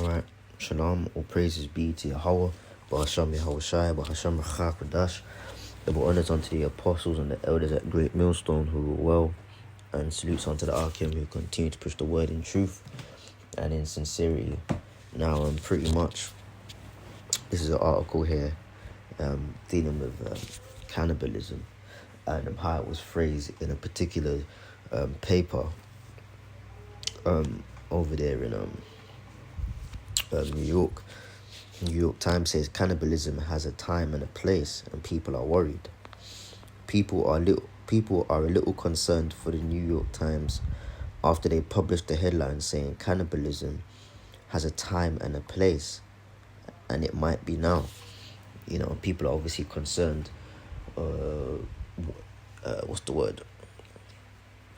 Alright, Shalom, all praises be to Yahweh, Ba'asham Yahushai, Ba'asham Rachak Double honors unto the apostles and the elders at Great Millstone who rule well, and salutes unto the Arkim who continue to push the word in truth and in sincerity. Now, pretty much, this is an article here dealing with cannibalism and how it was phrased in a particular paper over there in New York. New York Times says cannibalism has a time and a place, and people are worried. People are a little concerned for the New York Times after they published the headline saying cannibalism has a time and a place, and it might be now. You know, people are obviously concerned.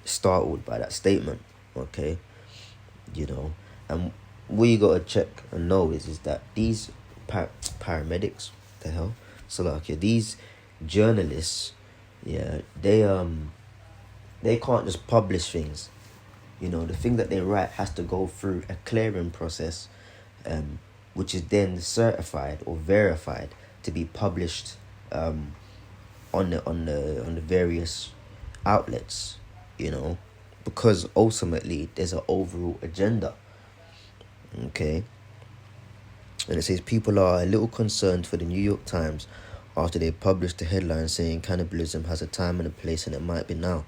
Startled by that statement. Okay, you know, and what you gotta check and know is that these paramedics, the hell, these journalists, yeah, they can't just publish things. You know, the thing that they write has to go through a clearing process, which is then certified or verified to be published on the various outlets. You know, because ultimately there's an overall agenda. Okay. And it says people are a little concerned for the New York Times after they published the headline saying cannibalism has a time and a place, and it might be now.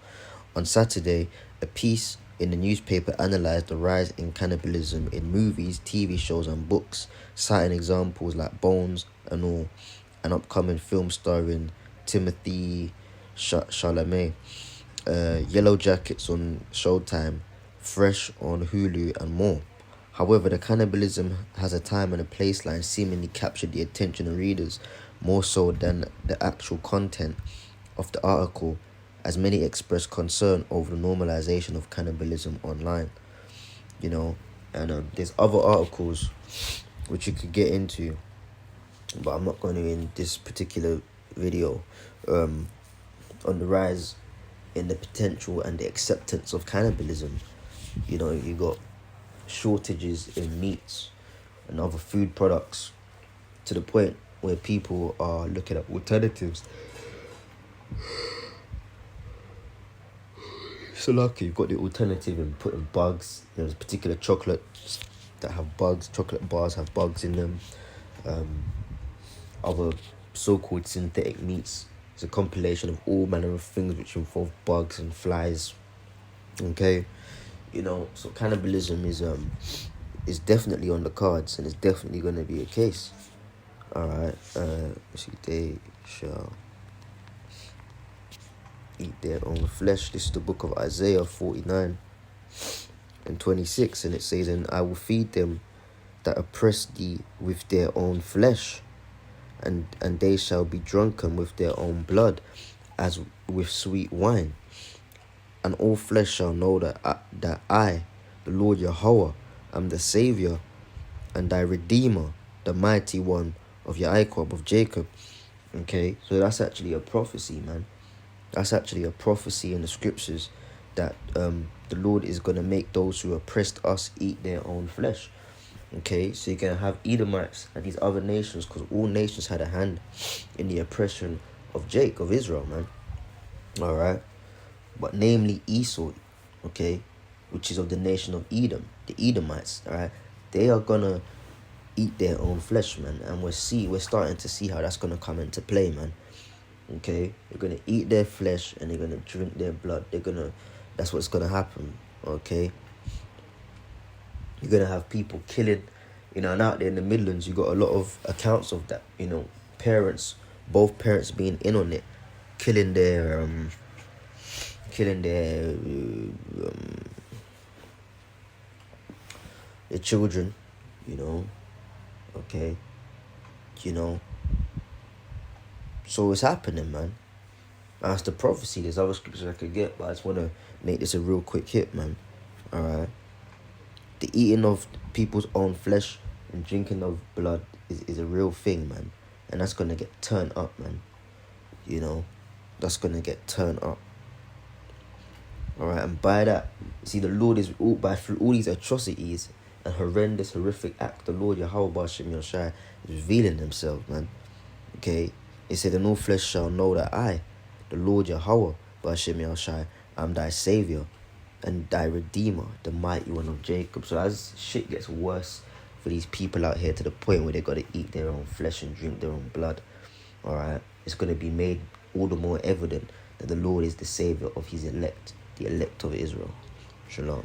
On Saturday, a piece in the newspaper analyzed the rise in cannibalism in movies, TV shows and books, citing examples like Bones and all, an upcoming film starring Timothy Chalamet, Yellow Jackets on Showtime, Fresh on Hulu and more. However, the cannibalism has a time and a place line seemingly captured the attention of readers more so than the actual content of the article, as many express concern over the normalization of cannibalism online. You know, and there's other articles which you could get into, but I'm not going to in this particular video, on the rise in the potential and the acceptance of cannibalism. You know, you got shortages in meats and other food products to the point where people are looking at alternatives. So lucky you've got the alternative in putting bugs. There's particular chocolates that have bugs. Chocolate bars have bugs in them. Other so-called synthetic meats. It's a compilation of all manner of things which involve bugs and flies. Okay, you know, so cannibalism is definitely on the cards, and it's definitely going to be a case. All right, they shall eat their own flesh. This is the book of Isaiah 49 and 26, and it says, "And I will feed them that oppress thee with their own flesh, and they shall be drunken with their own blood, as with sweet wine. And all flesh shall know that I, the Lord Yahweh, am the Savior and thy Redeemer, the mighty one of Yaakov, of Jacob." Okay, so that's actually a prophecy, man. That's actually a prophecy in the scriptures that the Lord is going to make those who oppressed us eat their own flesh. Okay, so you're going to have Edomites and these other nations, because all nations had a hand in the oppression of Israel, man. All right. But namely Esau, okay, which is of the nation of Edom, the Edomites, all right, they are going to eat their own flesh, man. And we're starting to see how that's going to come into play, man. Okay, they're going to eat their flesh and they're going to drink their blood. That's what's going to happen, okay. You're going to have people killing, you know, and out there in the Midlands, you got a lot of accounts of that, you know, both parents being in on it, killing their children, you know, okay, you know, so it's happening, man. That's the prophecy. There's other scriptures I could get, but I just want to make this a real quick hit, man. All right, the eating of people's own flesh and drinking of blood is a real thing, man, and that's gonna get turned up, man. You know, that's gonna get turned up. All right, and by that, see, the Lord is through all these atrocities a horrendous, horrific act. The Lord Yahweh Ba'ashem Yahushai is revealing himself, man. Okay? It said, and all flesh shall know that I, the Lord Yahweh Ba'ashem Yahushai, am thy Savior and thy Redeemer, the mighty one of Jacob. So as shit gets worse for these people out here to the point where they got to eat their own flesh and drink their own blood, alright, it's going to be made all the more evident that the Lord is the Savior of his elect, the elect of Israel. Shalom.